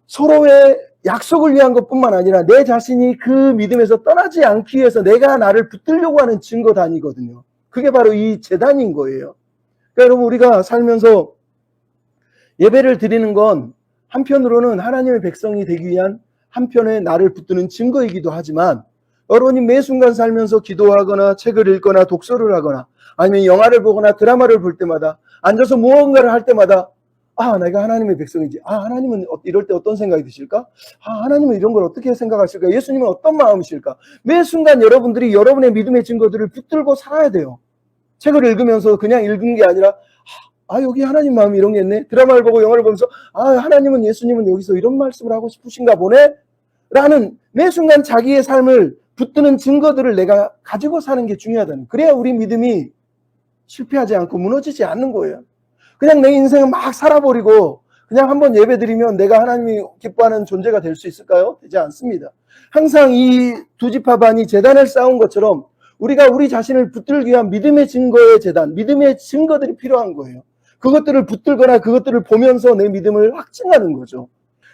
Speaker 1: 서로의 약속을 위한 것뿐만 아니라 내 자신이 그 믿음에서 떠나지 않기 위해서 내가 나를 붙들려고 하는 증거단이거든요. 그게 바로 이 제단인 거예요. 그러니까 여러분, 우리가 살면서 예배를 드리는 건 한편으로는 하나님의 백성이 되기 위한 한편에 나를 붙드는 증거이기도 하지만 여러분이 매 순간 살면서 기도하거나 책을 읽거나 독서를 하거나 아니면 영화를 보거나 드라마를 볼 때마다 앉아서 무언가를 할 때마다 내가 하나님의 백성이지. 하나님은 이럴 때 어떤 생각이 드실까? 하나님은 이런 걸 어떻게 생각하실까? 예수님은 어떤 마음이실까? 매 순간 여러분들이 여러분의 믿음의 증거들을 붙들고 살아야 돼요. 책을 읽으면서 그냥 읽은 게 아니라 여기 하나님 마음이 이런 게 있네. 드라마를 보고 영화를 보면서 하나님은 예수님은 여기서 이런 말씀을 하고 싶으신가 보네? 라는 매 순간 자기의 삶을 붙드는 증거들을 내가 가지고 사는 게 중요하다는. 그래야 우리 믿음이 실패하지 않고 무너지지 않는 거예요. 그냥 내 인생을 막 살아버리고 그냥 한번 예배드리면 내가 하나님이 기뻐하는 존재가 될 수 있을까요? 되지 않습니다. 항상 이 두 지파 반이 제단을 쌓은 것처럼 우리가 우리 자신을 붙들기 위한 믿음의 증거의 제단, 믿음의 증거들이 필요한 거예요. 그것들을 붙들거나 그것들을 보면서 내 믿음을 확증하는 거죠.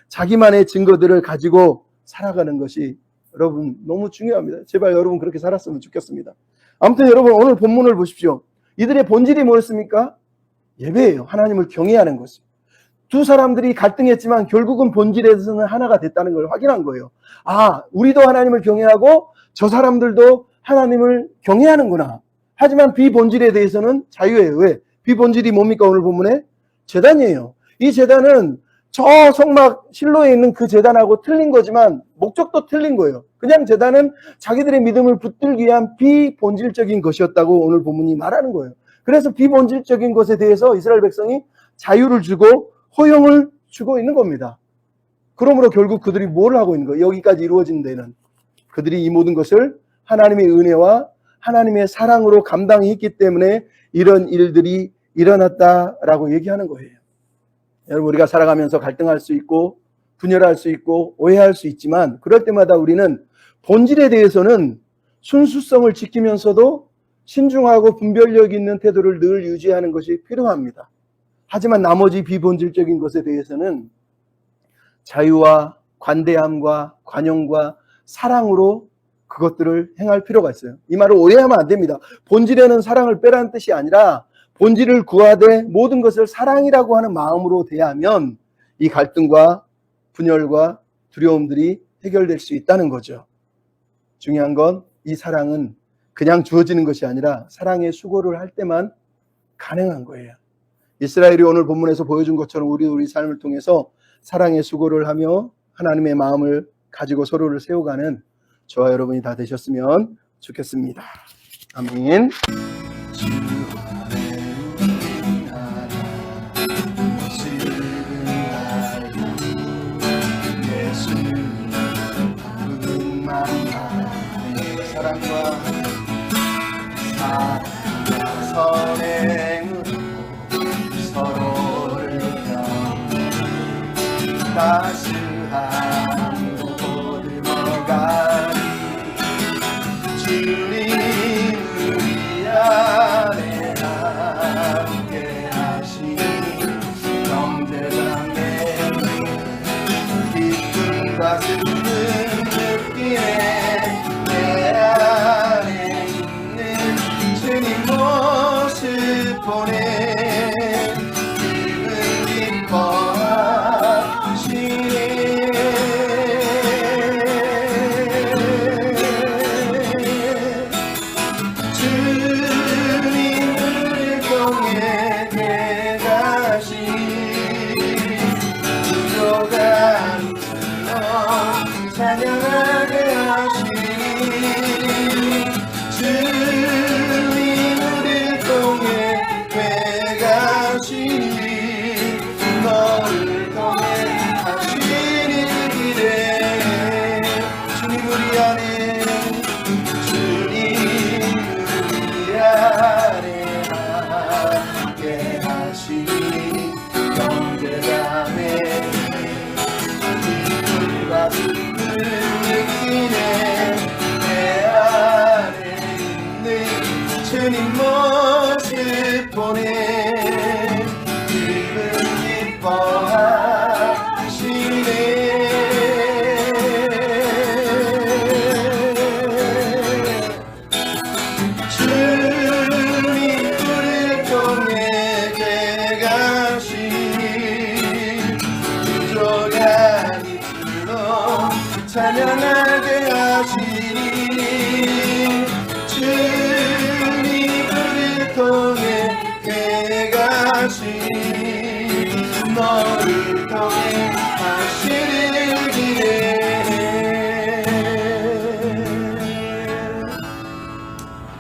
Speaker 1: 자기만의 증거들을 가지고 살아가는 것이 여러분 너무 중요합니다. 제발 여러분 그렇게 살았으면 좋겠습니다. 아무튼 여러분 오늘 본문을 보십시오. 이들의 본질이 뭐였습니까? 예배예요. 하나님을 경외하는 것이죠. 두 사람들이 갈등했지만 결국은 본질에서는 하나가 됐다는 걸 확인한 거예요. 아, 우리도 하나님을 경외하고 저 사람들도 하나님을 경외하는구나. 하지만 비본질에 대해서는 자유예요. 왜? 비본질이 뭡니까? 오늘 본문에? 제단이에요. 이 제단은 저 성막 실로에 있는 그 제단하고 틀린 거지만 목적도 틀린 거예요. 그냥 제단은 자기들의 믿음을 붙들기 위한 비본질적인 것이었다고 오늘 본문이 말하는 거예요. 그래서 비본질적인 것에 대해서 이스라엘 백성이 자유를 주고 허용을 주고 있는 겁니다. 그러므로 결국 그들이 뭘 하고 있는 거예요? 여기까지 이루어진 데는 그들이 이 모든 것을 하나님의 은혜와 하나님의 사랑으로 감당했기 때문에 이런 일들이 일어났다라고 얘기하는 거예요. 여러분 우리가 살아가면서 갈등할 수 있고 분열할 수 있고 오해할 수 있지만 그럴 때마다 우리는 본질에 대해서는 순수성을 지키면서도 신중하고 분별력 있는 태도를 늘 유지하는 것이 필요합니다. 하지만 나머지 비본질적인 것에 대해서는 자유와 관대함과 관용과 사랑으로 그것들을 행할 필요가 있어요. 이 말을 오해하면 안 됩니다. 본질에는 사랑을 빼라는 뜻이 아니라 본질을 구하되 모든 것을 사랑이라고 하는 마음으로 대하면 이 갈등과 분열과 두려움들이 해결될 수 있다는 거죠. 중요한 건 이 사랑은 그냥 주어지는 것이 아니라 사랑의 수고를 할 때만 가능한 거예요. 이스라엘이 오늘 본문에서 보여준 것처럼 우리 삶을 통해서 사랑의 수고를 하며 하나님의 마음을 가지고 서로를 세워가는 저와 여러분이 다 되셨으면 좋겠습니다. 아멘. 사랑과 선행으로 서로를 따스함으로 보듬어가리. 주님 우리 안에 함께 하시니 형제자매 기쁨과 슬픔 느끼네. 내 안에 있는 주님 모습 보내 기분 기뻐하시네. 주님 우리 통해 대가시 구조가 이슬러 찬양하게 하시니. 주님 우리 통해 되가시니 너를 통해 하시는 길에 주님 우리 안에 함께 하시니 형제자매 기쁨과 슬픔을 느끼네. 내 안에 있는 주님 모습 보내 기분 기뻐하시네. 주님 우리 통해 대가시니 구조가 이슬로 찬양하게 하시니. 주님 우리 통해 대가시니 너를 통해